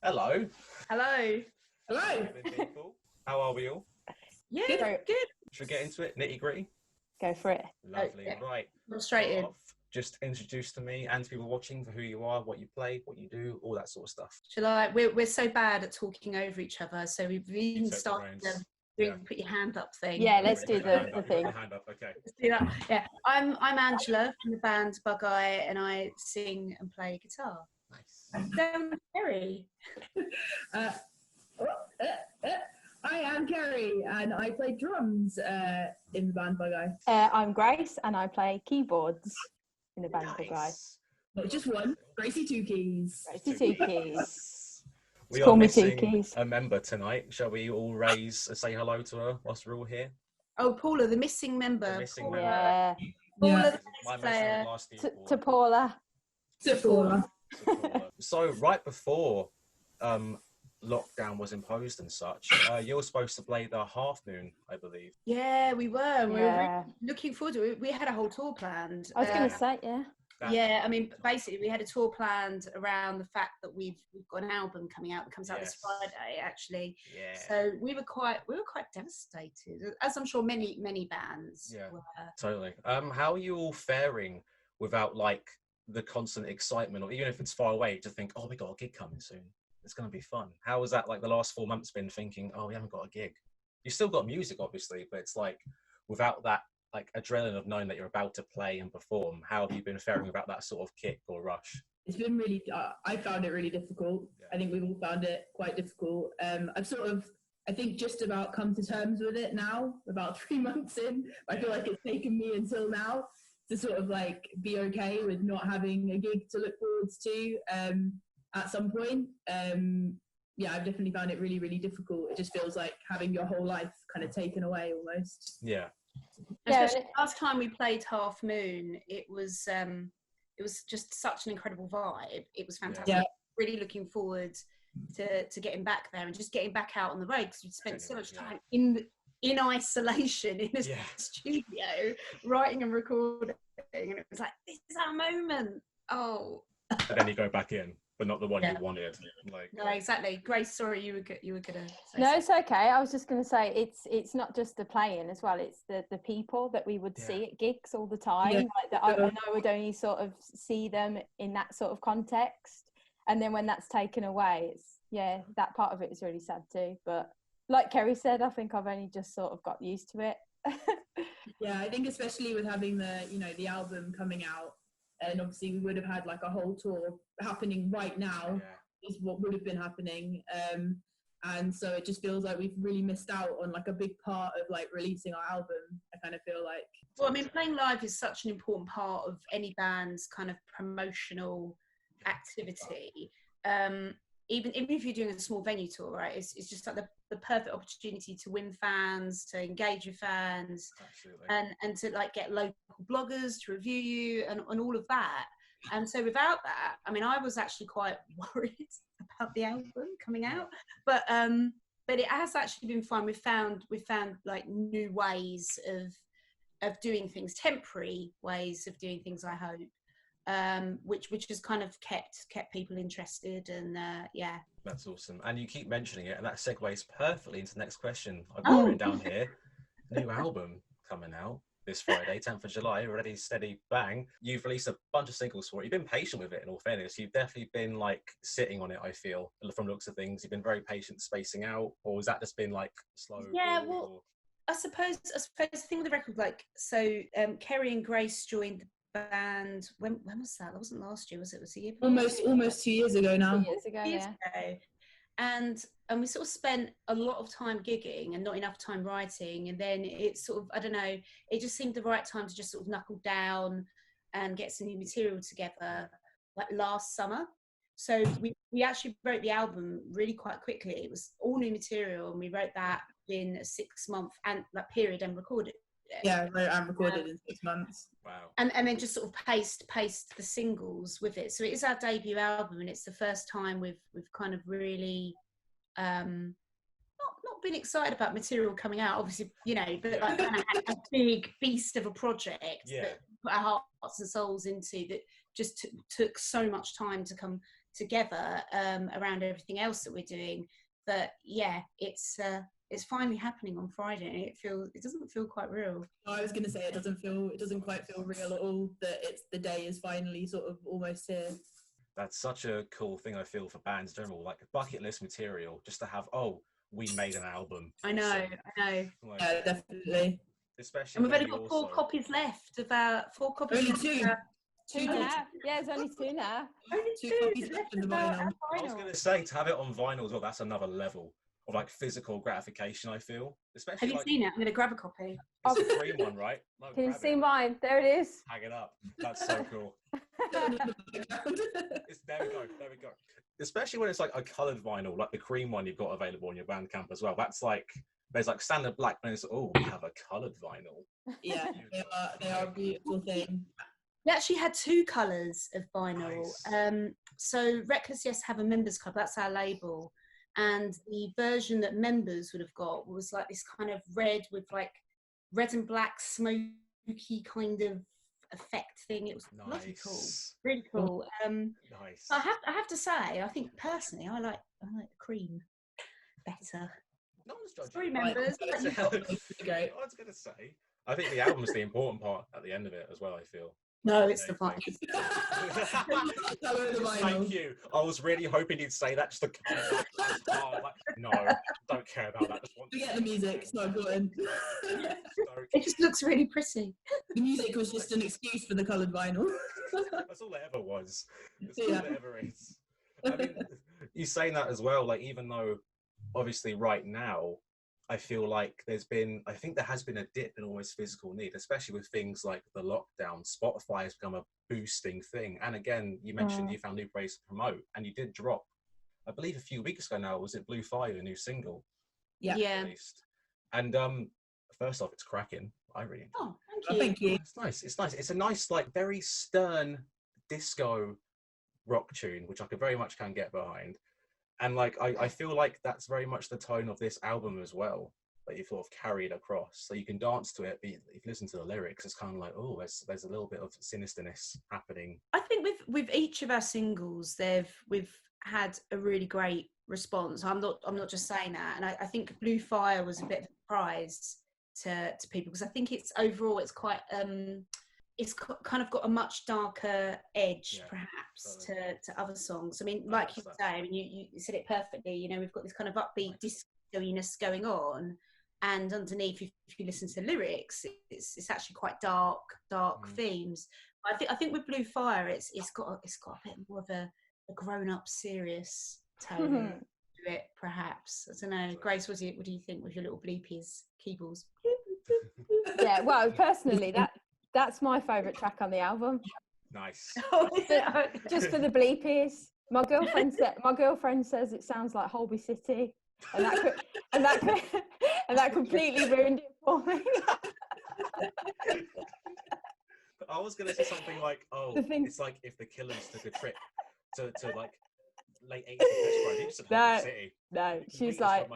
Hello. Hello. Hello. People. How are we all? Yeah, Good. good. Should we get into it? Nitty gritty? Go for it. Lovely. yeah. Right. Go straight in. Just introduce to me and to people watching for who you are, what you play, what you do, all that sort of stuff. Shall I? We're so bad at talking over each other, so we've even Take the started reins. doing put your hand up thing. Yeah, let's do Put your the hand up, thing. Put the hand up, okay. Let's do that. Yeah, I'm Angela from the band Bugeye, and I sing and play guitar. Nice. Down Kerry. I am Kerry and I play drums in the band Bugeye. I'm Grace and I play keyboards in the band Bugeye. Nice. Not just one, Gracie two keys. Gracie two keys. We Call are me two missing keys. a member tonight. Shall we all raise and say hello to her whilst we're all here? Oh, Paula, the missing member. The missing Paula. member. Yeah. Paula, Yeah. the My bass player. last To newborn. Paula. Paula. So right before lockdown was imposed and such, you were supposed to play the Half Moon, I believe. Yeah, we were. We were Yeah. really looking forward to it. We had a whole tour planned. I was going to say, yeah. Yeah, I mean, basically, we had a tour planned around the fact that we've got an album coming out that comes out this Friday, actually. Yeah. So we were quite devastated, as I'm sure many bands were. Totally. How are you all faring without like the constant excitement, or even if it's far away, to think, oh, we got a gig coming soon. It's going to be fun. How has that, like, the last 4 months been thinking, oh, we haven't got a gig? You've still got music, obviously, but it's like without that like adrenaline of knowing that you're about to play and perform. How have you been faring without that sort of kick or rush? It's been really, I found it really difficult. Yeah. I think we've all found it quite difficult. I've sort of, I think just about come to terms with it now, about 3 months in. I feel like it's taken me until now to sort of like be okay with not having a gig to look forwards to at some point. Yeah, I've definitely found it really, really difficult. It just feels like having your whole life kind of taken away almost. Yeah. Especially last time we played Half Moon, it was just such an incredible vibe. It was fantastic. Yeah. Really looking forward to getting back there and just getting back out on the road, because we'd spent so much time in isolation in a studio writing and recording, and it was like, this is our moment. Oh. And then you go back in, but not the one you wanted. Like, no, exactly. Grace, sorry, you were gonna say No, it's okay. I was just going to say it's not just the playing as well. It's the people that we would see at gigs all the time. Yeah. Like that I would only sort of see them in that sort of context, and then when that's taken away, it's that part of it is really sad too. But like Kerry said, I think I've only just sort of got used to it. Yeah, I think especially with having the album coming out, and obviously we would have had like a whole tour happening right now is what would have been happening. And so it just feels like we've really missed out on like a big part of like releasing our album. I kind of feel like. Well, I mean, playing live is such an important part of any band's kind of promotional activity. Even if you're doing a small venue tour, right? It's just like the perfect opportunity to win fans, to engage with fans, and to like get local bloggers to review you and all of that. And so without that, I mean, I was actually quite worried about the album coming out, but it has actually been fun. We've found like new ways of doing things, temporary ways of doing things, I hope. Which has kind of kept people interested, and that's awesome. And you keep mentioning it, and that segues perfectly into the next question. I've got written down here, new album coming out this Friday, 10th of July, ready, steady, bang. You've released a bunch of singles for it. You've been patient with it, in all fairness. You've definitely been like sitting on it, I feel, from the looks of things. You've been very patient spacing out, or has that just been like slow? I suppose the thing with the record, like, so Kerry and Grace joined the band. When was that? That wasn't last year, was it? Was it a year before? Almost 2 years ago now. 2 years ago, And we sort of spent a lot of time gigging and not enough time writing, and then it's sort of, I don't know, it just seemed the right time to just sort of knuckle down and get some new material together, like last summer. So we actually wrote the album really quite quickly. It was all new material, and we wrote that in a 6 month period and recorded it. Yeah, wrote and recorded in 6 months. Wow. And then just sort of paste the singles with it. So it is our debut album, and it's the first time we've kind of really not been excited about material coming out, obviously, but like kind of had a big beast of a project that we put our hearts and souls into, that just took so much time to come together around everything else that we're doing. But yeah, it's finally happening on Friday, and it doesn't feel quite real. I was going to say it doesn't quite feel real at all. That the day is finally sort of almost here. That's such a cool thing, I feel, for bands in general, like bucket list material, just to have, oh, we made an album. I know. Like, Yeah, definitely. especially And we've when only you got 4 also... copies left of our 4 copies. Only left 2. of our- 2 now. Yeah, there's only 2 now. Only 2 2 copies left of the vinyl. I was going to say, to have it on vinyl as well, that's another level of like physical gratification, I feel. Especially Have you like, seen it? I'm going to grab a copy. it's a cream one, right? No, Can you grab see it. mine? There it is. Hang it up. That's so cool. There we go. Especially when it's like a coloured vinyl, like the cream one you've got available on your Bandcamp as well. That's like, there's like standard black, and it's, oh, we have a coloured vinyl. Yeah, they are a beautiful thing. We actually had 2 colours of vinyl. Nice. So Reckless Yes have a members club, that's our label. And the version that members would have got was like this kind of red with like red and black smoky kind of effect thing. It was bloody cool, really cool. Nice. I have to say, I think personally, I like the cream better. No one's judging. Sorry, members. I was going to say, I think the album's the important part at the end of it as well, I feel. No, it's the vinyl. Thank you. I was really hoping you'd say that just to come back. Like, no, don't care about that. Just want Forget the music, it's not important. It just looks really pretty. The music was just an excuse for the coloured vinyl. That's all it ever was. It's all it ever is. I mean, you saying that as well, like, even though obviously right now I feel like I think there has been a dip in almost physical need, especially with things like the lockdown. Spotify has become a boosting thing. And again, you mentioned you found new ways to promote, and you did drop, I believe a few weeks ago now, was it Blue Fire, the new single? Yeah. Released. And first off, it's cracking. I really enjoy it. Oh, thank you. It's nice. It's a nice, like, very stern disco rock tune, which I could very much can get behind. And like I feel like that's very much the tone of this album as well, that you sort of carried across. So you can dance to it, but if you listen to the lyrics, it's kind of like, oh, there's a little bit of sinisterness happening. I think with each of our singles, we've had a really great response. I'm not just saying that, and I think Blue Fire was a bit of a surprise to people, because I think it's overall it's quite kind of got a much darker edge, perhaps, to other songs. I mean, like you say, I mean, you said it perfectly. You know, we've got this kind of upbeat disco-ness going on, and underneath, if you listen to the lyrics, it's actually quite dark themes. I think with Blue Fire, it's got a bit more of a grown-up, serious tone to it, perhaps. I don't know, Grace. What do you think with your little bleepies, keyballs? Yeah, well, personally, that's my favourite track on the album. Nice. Just for the bleepies. My girlfriend says it sounds like Holby City, and that completely ruined it for me. I was going to say something like, it's like if the Killers took a trip to like late 80s Holby City. No, she's like,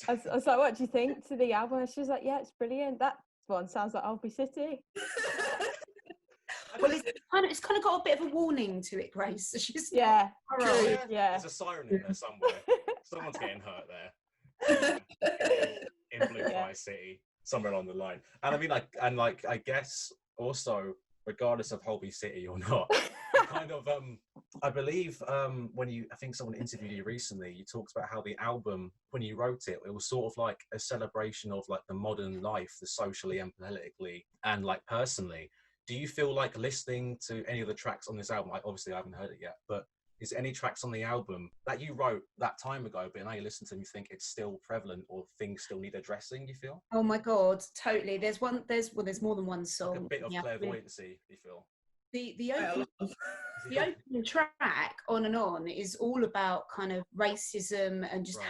I was like, what do you think to the album? And she was like, yeah, it's brilliant. That one sounds like Holby City. Well, it's kind of got a bit of a warning to it, Grace. So she's yeah. There's a siren in there somewhere. Someone's getting hurt there. In Blue Fire City, somewhere along the line. And I mean, I guess also, regardless of Holby City or not, kind of I believe I think someone interviewed you recently, you talked about how the album, when you wrote it, it was sort of like a celebration of like the modern life, the socially and politically and like personally. Do you feel like listening to any of the tracks on this album, like obviously I haven't heard it yet, but is there any tracks on the album that you wrote that time ago, but now you listen to them, you think it's still prevalent or things still need addressing, you feel? Oh my God, totally. There's more than one song. Like a bit of clairvoyancy, you feel? The opening track, On and On, is all about kind of racism and just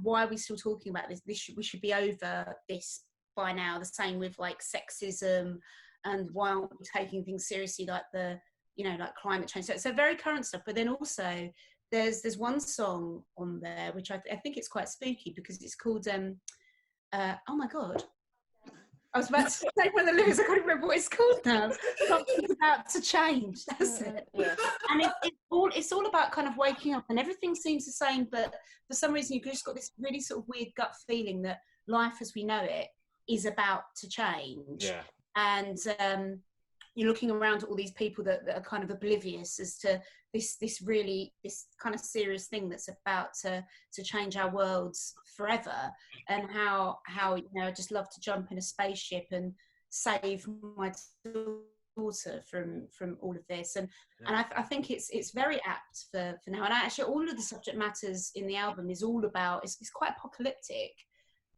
why are we still talking about this? We should be over this by now. The same with like sexism, and why aren't we taking things seriously, like like climate change. So very current stuff. But then also there's one song on there which I think it's quite spooky, because it's called oh my God. I was about to say one of the lyrics, I can't remember what it's called now. Something's about to change. That's it. Yeah. And it's all about kind of waking up, and everything seems the same, but for some reason you've just got this really sort of weird gut feeling that life as we know it is about to change. Yeah. And you're looking around at all these people that are kind of oblivious as to this kind of serious thing that's about to change our worlds forever, and how I just love to jump in a spaceship and save my daughter from all of this, and I think it's very apt for now. And actually all of the subject matters in the album is all about, it's quite apocalyptic,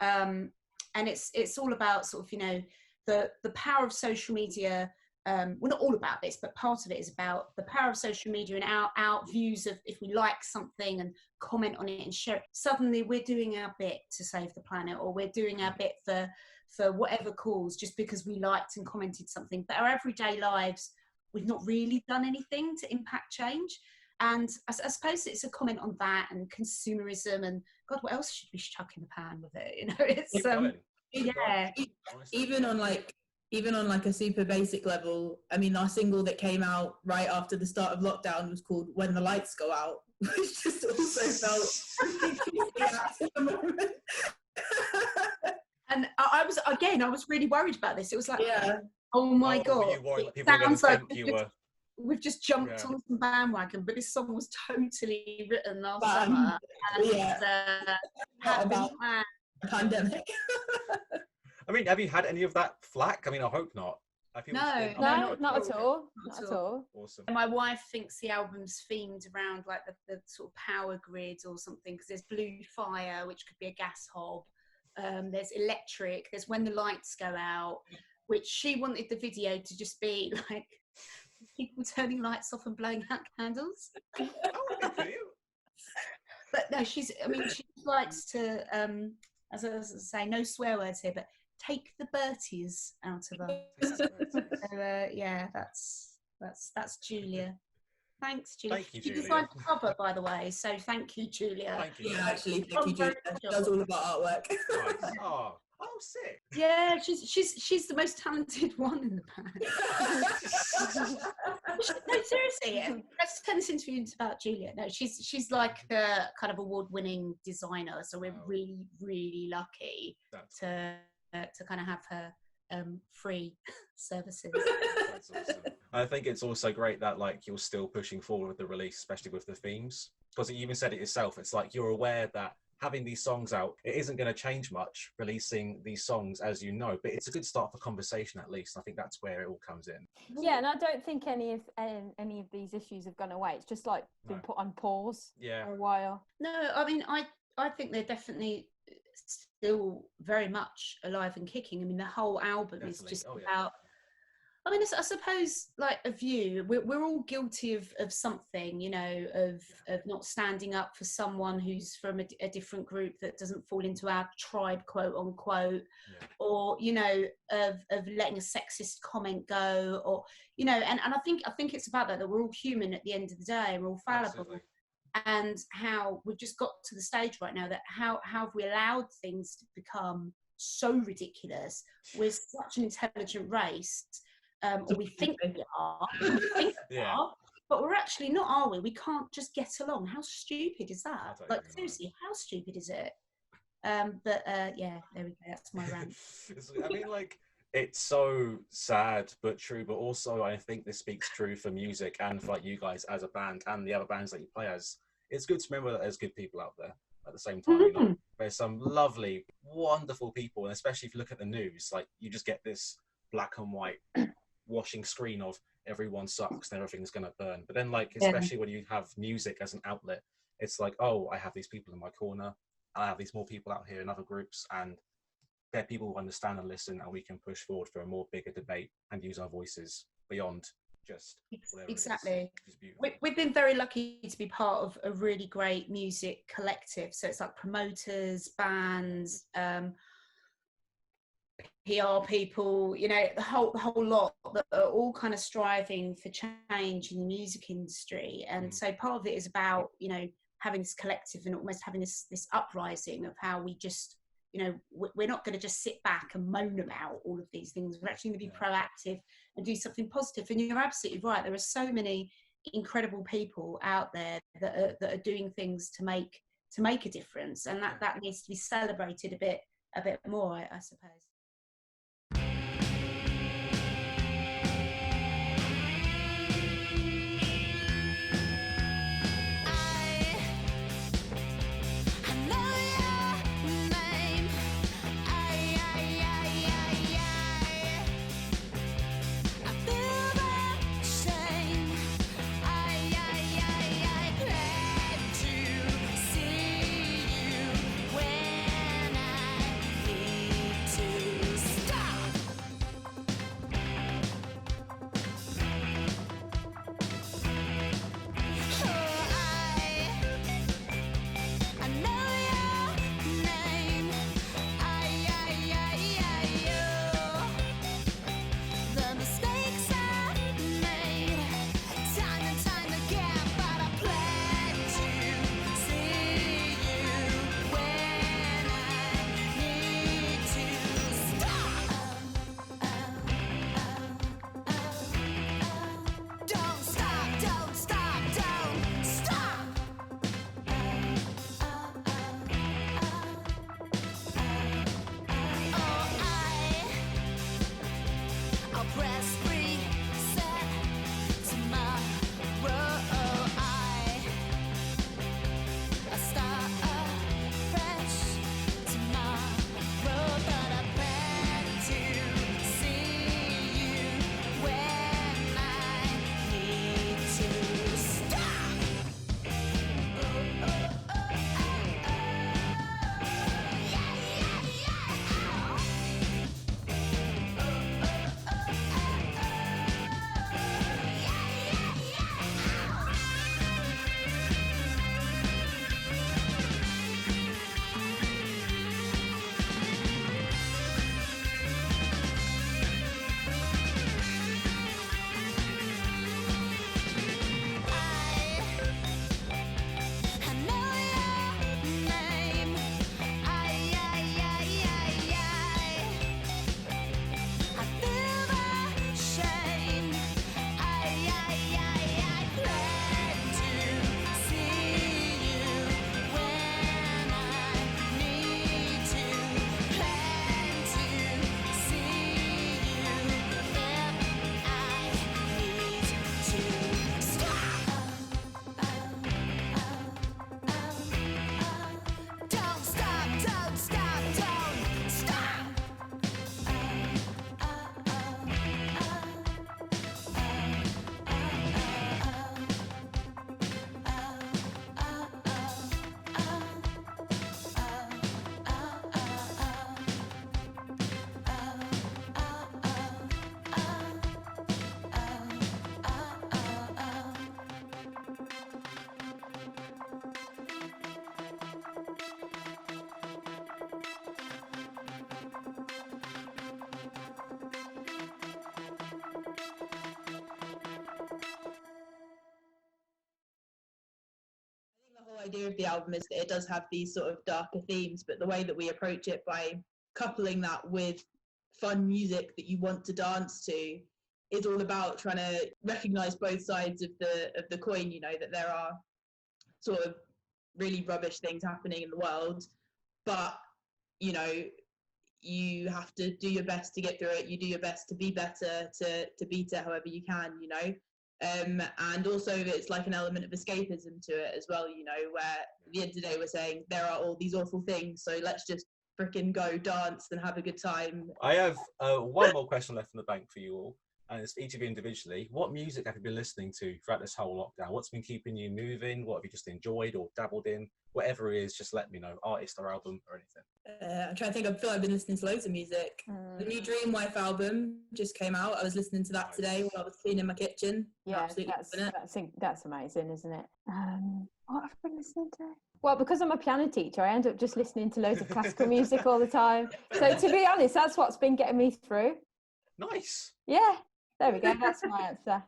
and it's all about sort of the power of social media. Well, not all about this, but part of it is about the power of social media and our views of if we like something and comment on it and share it. Suddenly we're doing our bit to save the planet, or we're doing our bit for whatever cause, just because we liked and commented something. But our everyday lives, we've not really done anything to impact change. And I suppose it's a comment on that and consumerism and God, what else should we chuck in the pan with it? It's yeah. Even on like a super basic level, I mean, our single that came out right after the start of lockdown was called "When the Lights Go Out," which just also felt ridiculously apt at the moment. And I was really worried about this. It was like, oh my God, it sounds like we've just jumped on some bandwagon, but this song was totally written last summer. And, had been planned. Pandemic. I mean, have you had any of that flack? I mean, I hope not. No, not at all. Not at all. Awesome. My wife thinks the album's themed around like the sort of power grid or something, because there's blue fire, which could be a gas hob. There's electric. There's when the lights go out, which she wanted the video to just be like people turning lights off and blowing out candles. But no, she likes to, as I say, no swear words here, but take the Berties out of us. So, yeah, that's Julia. Thanks, Julia. Thank you, Julia. She designed the cover, by the way, so thank you, Julia. Thank you. Yeah, actually, thank you, Julia. She does all of our artwork. Nice. Oh, sick. Yeah, she's the most talented one in the band. No, seriously, let's turn this interview into about Julia. No, she's like a kind of award-winning designer, so we're really, really lucky to kind of have her free services. That's awesome. I think it's also great that like you're still pushing forward with the release, especially with the themes, because you even said it yourself. It's like you're aware that having these songs out, it isn't going to change much releasing these songs, as you know, but it's a good start for conversation at least. I think that's where it all comes in. Yeah, and I don't think any of these issues have gone away. It's just like been put on pause for a while. No, I mean, I think they're definitely still very much alive and kicking. I mean, the whole album is just about, I mean, I suppose like a view, we're all guilty of something, of not standing up for someone who's from a different group that doesn't fall into our tribe, quote unquote, or, of letting a sexist comment go, or, and I think it's about that we're all human at the end of the day, and we're all fallible. Absolutely. And how we've just got to the stage right now that how have we allowed things to become so ridiculous? We're such an intelligent race, or we think we are, but we're actually not, are we? We can't just get along. How stupid is that? Like, seriously, how stupid is it? But yeah, there we go. That's my rant. I mean, like, it's so sad but true, but also I think this speaks true for music and for like you guys as a band and the other bands that you play as. It's good to remember that there's good people out there at the same time. There's some lovely, wonderful people, and especially if you look at the news, like you just get this black and white washing screen of everyone sucks and everything's gonna burn. But then like, especially when you have music as an outlet, it's like, oh, I have these people in my corner, I have these more people out here in other groups, and they're people who understand and listen, and we can push forward for a more bigger debate and use our voices beyond just exactly. We've been very lucky to be part of a really great music collective. So it's like promoters, bands, PR people, the whole lot that are all kind of striving for change in the music industry. And so part of it is about having this collective and almost having this uprising of how we just you know, we're not going to just sit back and moan about all of these things. We're actually going to be proactive and do something positive. And you're absolutely right. There are so many incredible people out there that are doing things to make a difference, and that needs to be celebrated a bit more, I suppose. Idea of the album is that it does have these sort of darker themes, but the way that we approach it by coupling that with fun music that you want to dance to is all about trying to recognize both sides of the coin. You know, that there are sort of really rubbish things happening in the world, but you know, you have to do your best to get through it. You do your best to be better, to beat it however you can, you know. And also it's like an element of escapism to it as well, you know, where at the end of the day we're saying there are all these awful things, so let's just freaking go dance and have a good time. I have one more question left in the bank for you all, and it's each of you individually. What music have you been listening to throughout this whole lockdown? What's been keeping you moving? What have you just enjoyed or dabbled in? Whatever it is, just let me know, artist or album or anything. I'm trying to think. I feel like I've been listening to loads of music. The new Dreamwife album just came out. I was listening to that today while I was cleaning my kitchen. Yeah, that's amazing, isn't it? What have I been listening to? Well, because I'm a piano teacher, I end up just listening to loads of classical music all the time. So to be honest, that's what's been getting me through. Nice. Yeah, there we go. That's my answer.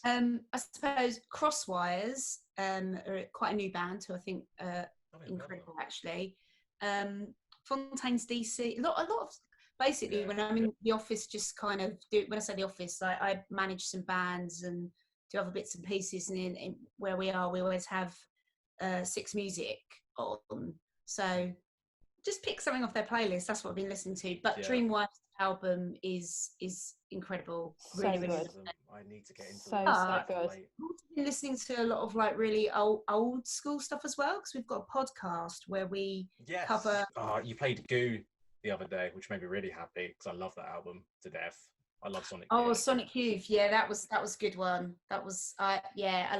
Nice. I suppose Crosswires are quite a new band who I think incredible actually. Fontaine's DC. A lot of basically when I'm in the office, just kind of when I say the office, I manage some bands and do other bits and pieces. And in where we are, we always have Six Music on. So just pick something off their playlist. That's what I've been listening to. But Dreamwife's album is incredible. Really good. I need to get into so good. I've been listening to a lot of like really old school stuff as well, because we've got a podcast where we cover. You played Goo the other day, which made me really happy because I love that album to death. I love Sonic Youth. Sonic Youth. Yeah, that was a good one. That was I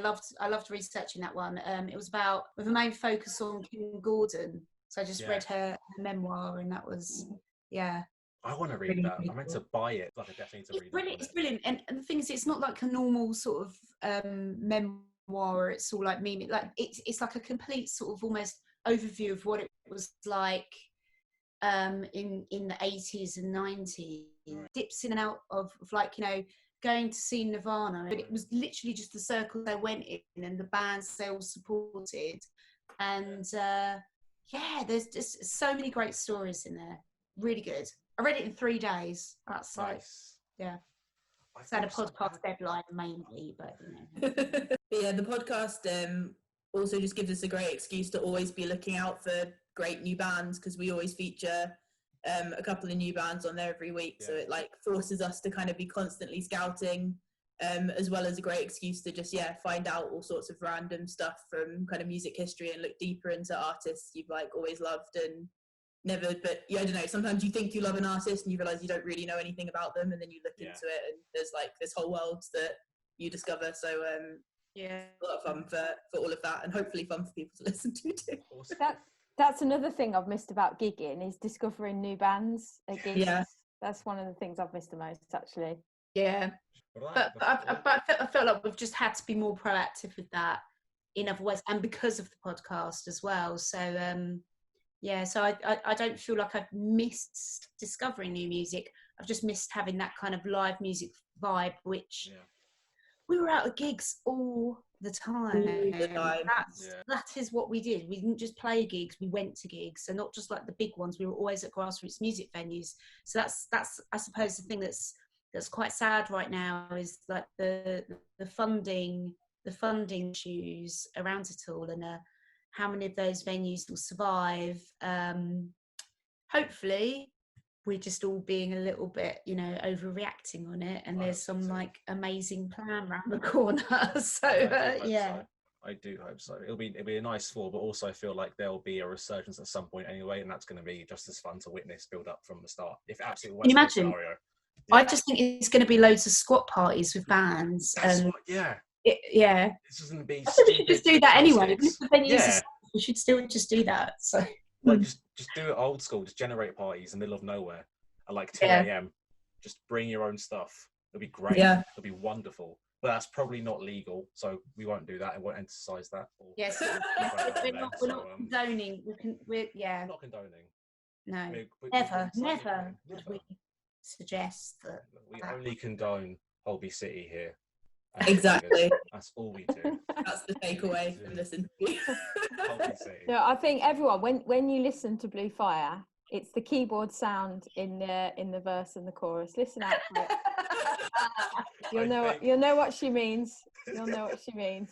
loved researching that one. It was about with a main focus on Kim Gordon. So I just read her memoir, and that was I want to read really, that. really I meant cool. to buy it. Like I definitely need to read it. It's brilliant. And the thing is, it's not like a normal sort of memoir. It's all like meme. Like it's like a complete sort of almost overview of what it was like in the 80s and 90s. Right. Dips in and out of like, you know, going to see Nirvana, but it was literally just the circle they went in and the bands they all supported. And there's just so many great stories in there. Really good. I read it in 3 days. That's nice. Like, I had a podcast deadline mainly, but you know. But the podcast also just gives us a great excuse to always be looking out for great new bands, because we always feature a couple of new bands on there every week. So it like forces us to kind of be constantly scouting, as well as a great excuse to just find out all sorts of random stuff from kind of music history and look deeper into artists you've like always loved and never, but I don't know, sometimes you think you love an artist and you realize you don't really know anything about them, and then you look into it and there's like this whole world that you discover. So a lot of fun for all of that, and hopefully fun for people to listen to too. Awesome. That's another thing I've missed about gigging, is discovering new bands at gigs. That's one of the things I've missed the most, actually. But I felt like we've just had to be more proactive with that in other ways, and because of the podcast as well. So so I don't feel like I've missed discovering new music. I've just missed having that kind of live music vibe, which we were out at gigs all the time. That is what we did. We didn't just play gigs, we went to gigs. So not just like the big ones, we were always at grassroots music venues. So that's I suppose the thing that's quite sad right now, is like the funding issues around it all, and how many of those venues will survive. Hopefully we're just all being a little bit, you know, overreacting on it, and there's some like amazing plan around the corner. So I do hope so. It'll be a nice fall, but also I feel like there'll be a resurgence at some point anyway, and that's going to be just as fun to witness build up from the start. If absolutely can you imagine? Scenario. I just think it's going to be loads of squat parties with bands. It's just going to be. I think we should just do that anyway. We should still just do that. So like just do it old school. Just generate parties in the middle of nowhere at like 2 a.m. Just bring your own stuff. It'll be great. It'll be wonderful. But that's probably not legal, so we won't do that and won't emphasise that. Yes, we're not condoning. We're not condoning. No, never would we suggest that. We only condone Holby City here. Exactly. That's all we do. That's the takeaway from this interview. No, I think everyone, when you listen to Blue Fire, it's the keyboard sound in the verse and the chorus. Listen out for it. You'll know what she means. You'll know what she means.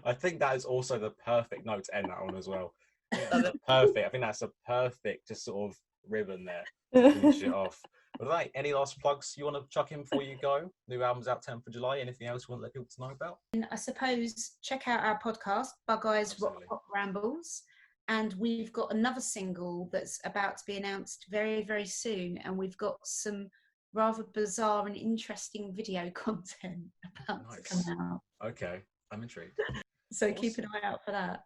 I think that is also the perfect note to end that on as well. Perfect. I think that's a perfect just sort of ribbon there. Finish it off. But right, any last plugs you want to chuck in before you go? New album's out 10th of July. Anything else you want to let people to know about? And I suppose check out our podcast, Bugeye's Rock Pop Rambles. And we've got another single that's about to be announced very, very soon. And we've got some rather bizarre and interesting video content about to come out. Okay, I'm intrigued. So keep an eye out for that.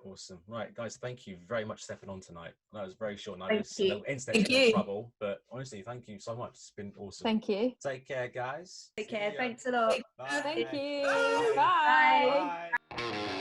Awesome. Right, guys, thank you very much for stepping on tonight. That was very short notice. Thank you. Internet trouble, but honestly, thank you so much. It's been awesome. Thank you. Take care, guys. Take care. Thanks a lot. Bye. Thank you. Bye. Bye.